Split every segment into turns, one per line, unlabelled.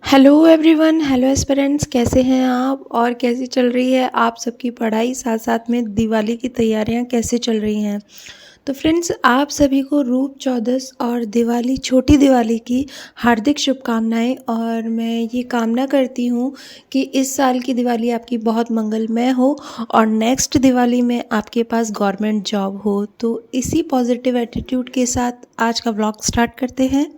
Hello everyone, hello aspirants, कैसे हैं आप और कैसी चल रही है आप सबकी पढ़ाई, साथ साथ में दिवाली की तैयारियां कैसे चल रही हैं। तो फ्रेंड्स, आप सभी को रूप चौदस और दिवाली, छोटी दिवाली की हार्दिक शुभकामनाएं। और मैं ये कामना करती हूँ कि इस साल की दिवाली आपकी बहुत मंगलमय हो और नेक्स्ट दिवाली में आपके पास गवर्नमेंट जॉब हो। तो इसी पॉजिटिव एटीट्यूड के साथ आज का व्लॉग स्टार्ट करते हैं।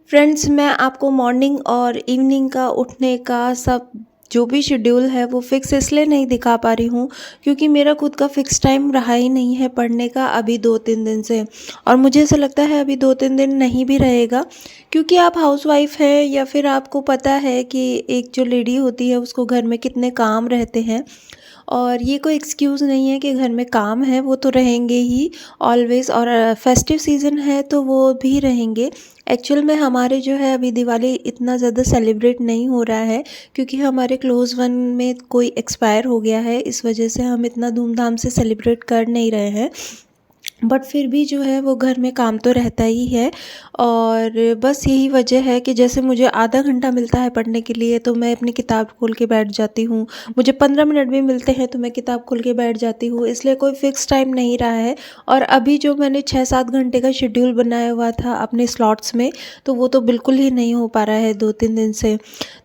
फ्रेंड्स, मैं आपको मॉर्निंग और इवनिंग का उठने का सब जो भी शेड्यूल है वो फिक्स इसलिए नहीं दिखा पा रही हूँ क्योंकि मेरा खुद का फिक्स टाइम रहा ही नहीं है पढ़ने का अभी 2-3 दिन से। और मुझे ऐसा लगता है अभी 2-3 दिन नहीं भी रहेगा, क्योंकि आप हाउसवाइफ हैं या फिर आपको पता है कि एक जो लेडी होती है उसको घर में कितने काम रहते हैं। और ये कोई एक्सक्यूज़ नहीं है कि घर में काम है, वो तो रहेंगे ही ऑलवेज़, और फेस्टिव सीज़न है तो वो भी रहेंगे। एक्चुअल में हमारे जो है अभी दिवाली इतना ज़्यादा सेलिब्रेट नहीं हो रहा है क्योंकि हमारे क्लोज़ वन में कोई एक्सपायर हो गया है, इस वजह से हम इतना धूमधाम से सेलिब्रेट कर नहीं रहे हैं। बट फिर भी जो है वो घर में काम तो रहता ही है। और बस यही वजह है कि जैसे मुझे आधा घंटा मिलता है पढ़ने के लिए तो मैं अपनी किताब खोल के बैठ जाती हूँ, मुझे 15 मिनट भी मिलते हैं तो मैं किताब खोल के बैठ जाती हूँ, इसलिए कोई फ़िक्स टाइम नहीं रहा है। और अभी जो मैंने 6-7 घंटे का शेड्यूल बनाया हुआ था अपने स्लॉट्स में, तो वो तो बिल्कुल ही नहीं हो पा रहा है 2-3 दिन से।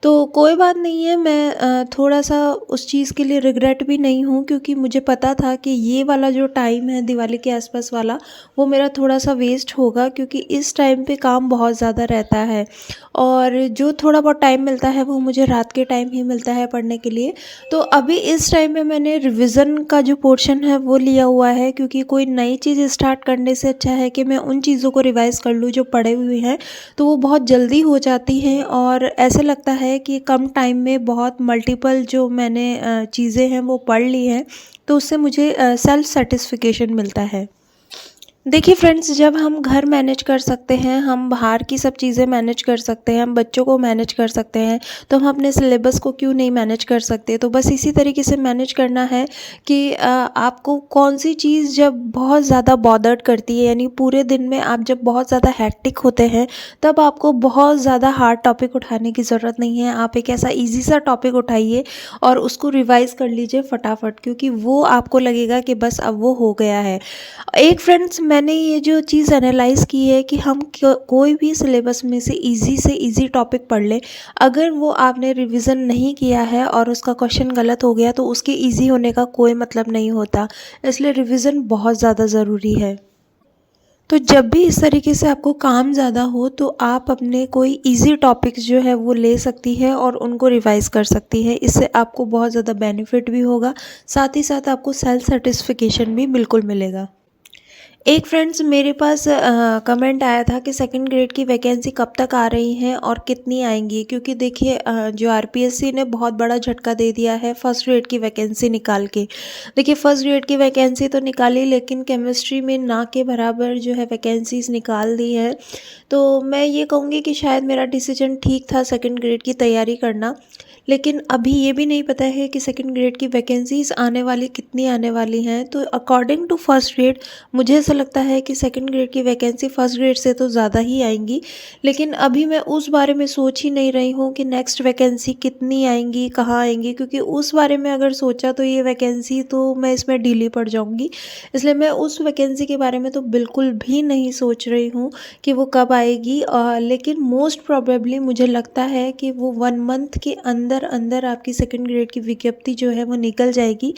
तो कोई बात नहीं है, मैं थोड़ा सा उस चीज़ के लिए रिग्रेट भी नहीं हूँ क्योंकि मुझे पता था कि ये वाला जो टाइम है दिवाली के आसपास वाला, वो मेरा थोड़ा सा वेस्ट होगा क्योंकि इस टाइम पे काम बहुत ज़्यादा रहता है। और जो थोड़ा बहुत टाइम मिलता है वो मुझे रात के टाइम ही मिलता है पढ़ने के लिए। तो अभी इस टाइम पे मैंने रिवीजन का जो पोर्शन है वो लिया हुआ है, क्योंकि कोई नई चीज़ स्टार्ट करने से अच्छा है कि मैं उन चीज़ों को रिवाइज कर लूँ जो पढ़े हुए हैं, तो वो बहुत जल्दी हो जाती हैं और ऐसे लगता है कि कम टाइम में बहुत मल्टीपल जो मैंने चीज़ें हैं वो पढ़ ली हैं, तो उससे मुझे सेल्फ सेटिस्फिकेशन मिलता है। देखिए फ्रेंड्स, जब हम घर मैनेज कर सकते हैं, हम बाहर की सब चीज़ें मैनेज कर सकते हैं, हम बच्चों को मैनेज कर सकते हैं, तो हम अपने सिलेबस को क्यों नहीं मैनेज कर सकते। तो बस इसी तरीके से मैनेज करना है कि आपको कौन सी चीज़ जब बहुत ज़्यादा बॉदर्ड करती है, यानी पूरे दिन में आप जब बहुत ज़्यादा हैक्टिक होते हैं, तब आपको बहुत ज़्यादा हार्ड टॉपिक उठाने की ज़रूरत नहीं है। आप एक ऐसा ईजी सा टॉपिक उठाइए और उसको रिवाइज़ कर लीजिए फटाफट, क्योंकि वो आपको लगेगा कि बस अब वो हो गया है। एक फ्रेंड्स, मैंने ये जो चीज़ एनालाइज़ की है कि हम कोई भी सिलेबस में से इजी टॉपिक पढ़ लें, अगर वो आपने रिवीजन नहीं किया है और उसका क्वेश्चन गलत हो गया तो उसके इजी होने का कोई मतलब नहीं होता, इसलिए रिवीजन बहुत ज़्यादा ज़रूरी है। तो जब भी इस तरीके से आपको काम ज़्यादा हो तो आप अपने कोई इजी टॉपिक्स जो है वो ले सकती है और उनको रिवाइज कर सकती है, इससे आपको बहुत ज़्यादा बेनिफिट भी होगा, साथ ही साथ आपको सेल्फ सेटिस्फिकेशन भी बिल्कुल मिलेगा। एक फ्रेंड्स, मेरे पास कमेंट आया था कि सेकंड ग्रेड की वैकेंसी कब तक आ रही हैं और कितनी आएंगी, क्योंकि देखिए जो आरपीएससी ने बहुत बड़ा झटका दे दिया है फर्स्ट ग्रेड की वैकेंसी निकाल के। देखिए, फर्स्ट ग्रेड की वैकेंसी तो निकाली, लेकिन केमिस्ट्री में ना के बराबर जो है वैकेंसीज निकाल दी है। तो मैं ये कहूँगी कि शायद मेरा डिसीजन ठीक था सेकंड ग्रेड की तैयारी करना, लेकिन अभी ये भी नहीं पता है कि सेकंड ग्रेड की वैकेंसीज़ आने वाली कितनी आने वाली हैं। तो अकॉर्डिंग टू फर्स्ट ग्रेड मुझे ऐसा लगता है कि सेकंड ग्रेड की वैकेंसी फर्स्ट ग्रेड से तो ज़्यादा ही आएंगी, लेकिन अभी मैं उस बारे में सोच ही नहीं रही हूँ कि नेक्स्ट वैकेंसी कितनी आएंगी, कहाँ आएंगी, क्योंकि उस बारे में अगर सोचा तो ये वैकेंसी तो मैं इसमें ढीली पड़ जाऊँगी। इसलिए मैं उस वैकेंसी के बारे में तो बिल्कुल भी नहीं सोच रही हूँ कि वो कब आएगी। लेकिन मोस्ट प्रोबेबली मुझे लगता है कि वो 1 मंथ के अंदर अंदर आपकी सेकंड ग्रेड की विज्ञप्ति जो है वो निकल जाएगी,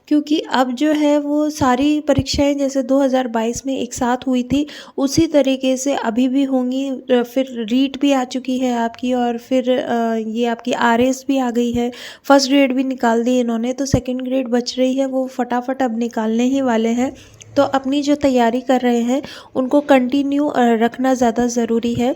क्योंकि अब जो है वो सारी परीक्षाएं जैसे 2022 में एक साथ हुई थी उसी तरीके से अभी भी होंगी। फिर रीट भी आ चुकी है आपकी, और फिर ये आपकी आरएस भी आ गई है, फर्स्ट ग्रेड भी निकाल दी इन्होंने, तो सेकंड ग्रेड बच रही है, वो फटाफट अब निकालने ही वाले हैं। तो अपनी जो तैयारी कर रहे हैं उनको कंटिन्यू रखना ज़्यादा ज़रूरी है।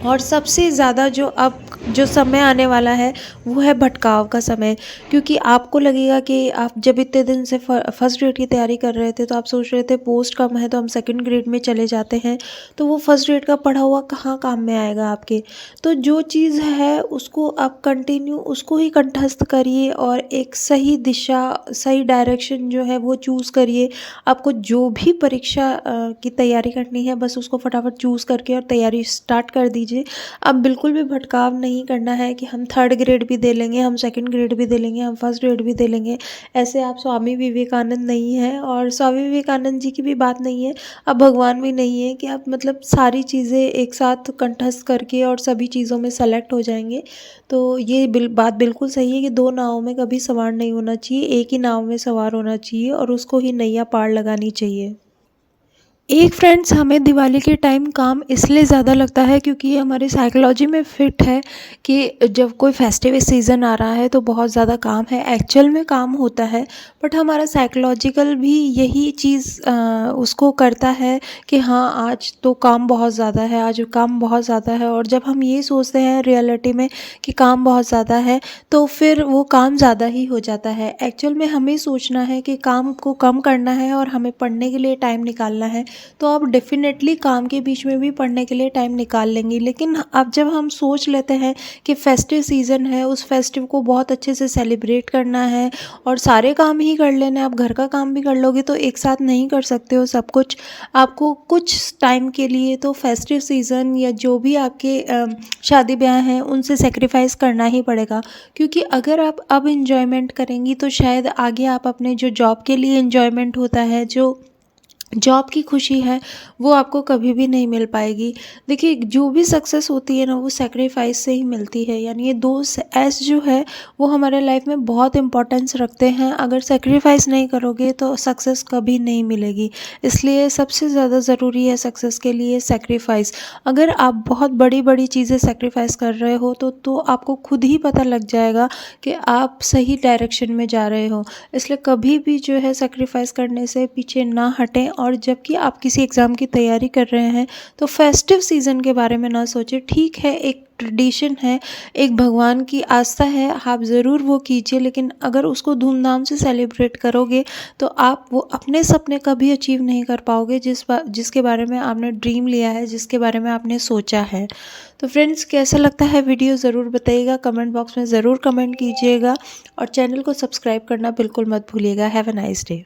और सबसे ज़्यादा जो अब जो समय आने वाला है वो है भटकाव का समय, क्योंकि आपको लगेगा कि आप जब इतने दिन से फर्स्ट ग्रेड की तैयारी कर रहे थे तो आप सोच रहे थे पोस्ट कम है तो हम सेकंड ग्रेड में चले जाते हैं, तो वो फर्स्ट ग्रेड का पढ़ा हुआ कहाँ काम में आएगा आपके। तो जो चीज़ है उसको आप कंटिन्यू उसको ही कंठस्थ करिए और एक सही दिशा, सही डायरेक्शन जो है वो चूज़ करिए। आपको जो भी परीक्षा की तैयारी करनी है बस उसको फटाफट चूज़ करके और तैयारी स्टार्ट कर दीजिए। अब बिल्कुल भी भटकाव नहीं करना है कि हम थर्ड ग्रेड भी दे लेंगे, हम सेकंड ग्रेड भी दे लेंगे, हम फर्स्ट ग्रेड भी दे लेंगे। ऐसे आप स्वामी विवेकानंद नहीं हैं और स्वामी विवेकानंद जी की भी बात नहीं है, अब भगवान भी नहीं है कि आप मतलब सारी चीज़ें एक साथ कंठस्थ करके और सभी चीज़ों में सेलेक्ट हो जाएंगे। तो ये बात बिल्कुल सही है कि दो नावों में कभी सवार नहीं होना चाहिए, एक ही नाव में सवार होना चाहिए और उसको ही नैया पार लगानी चाहिए। एक फ्रेंड्स, हमें दिवाली के टाइम काम इसलिए ज़्यादा लगता है क्योंकि ये हमारी साइकोलॉजी में फिट है कि जब कोई फेस्टिव सीज़न आ रहा है तो बहुत ज़्यादा काम है। एक्चुअल में काम होता है, बट हमारा साइकोलॉजिकल भी यही चीज़ उसको करता है कि हाँ, आज तो काम बहुत ज़्यादा है, आज काम बहुत ज़्यादा है। और जब हम ये सोचते हैं रियलिटी में कि काम बहुत ज़्यादा है, तो फिर वो काम ज़्यादा ही हो जाता है। एक्चुअल में हमें सोचना है कि काम को कम करना है और हमें पढ़ने के लिए टाइम निकालना है, तो आप डेफ़िनेटली काम के बीच में भी पढ़ने के लिए टाइम निकाल लेंगी। लेकिन अब जब हम सोच लेते हैं कि फेस्टिव सीज़न है, उस फेस्टिव को बहुत अच्छे से सेलिब्रेट करना है और सारे काम ही कर लेने हैं, आप घर का काम भी कर लोगे तो एक साथ नहीं कर सकते हो सब कुछ। आपको कुछ टाइम के लिए तो फेस्टिव सीज़न या जो भी आपके शादी ब्याह हैं उनसे सेक्रीफाइस करना ही पड़ेगा, क्योंकि अगर आप अब इंजॉयमेंट करेंगी तो शायद आगे आप अपने जो जॉब के लिए इंजॉयमेंट होता है, जो जॉब की खुशी है, वो आपको कभी भी नहीं मिल पाएगी। देखिए, जो भी सक्सेस होती है ना, वो सैक्रिफाइस से ही मिलती है। यानी ये दो एस जो है वो हमारे लाइफ में बहुत इंपॉर्टेंस रखते हैं। अगर सैक्रिफाइस नहीं करोगे तो सक्सेस कभी नहीं मिलेगी। इसलिए सबसे ज़्यादा ज़रूरी है सक्सेस के लिए सैक्रिफाइस। अगर आप बहुत बड़ी बड़ी चीज़ें सैक्रिफाइस कर रहे हो तो आपको खुद ही पता लग जाएगा कि आप सही डायरेक्शन में जा रहे हो। इसलिए कभी भी जो है सैक्रिफाइस करने से पीछे ना हटें। और जबकि आप किसी एग्ज़ाम की तैयारी कर रहे हैं तो फेस्टिव सीज़न के बारे में ना सोचें। ठीक है, एक ट्रेडिशन है, एक भगवान की आस्था है, आप ज़रूर वो कीजिए, लेकिन अगर उसको धूमधाम से सेलिब्रेट करोगे तो आप वो अपने सपने कभी अचीव नहीं कर पाओगे जिसके बारे में आपने ड्रीम लिया है, जिसके बारे में आपने सोचा है। तो फ्रेंड्स, कैसा लगता है वीडियो ज़रूर बताइएगा, कमेंट बॉक्स में ज़रूर कमेंट कीजिएगा और चैनल को सब्सक्राइब करना बिल्कुल मत भूलिएगा। Have a nice day.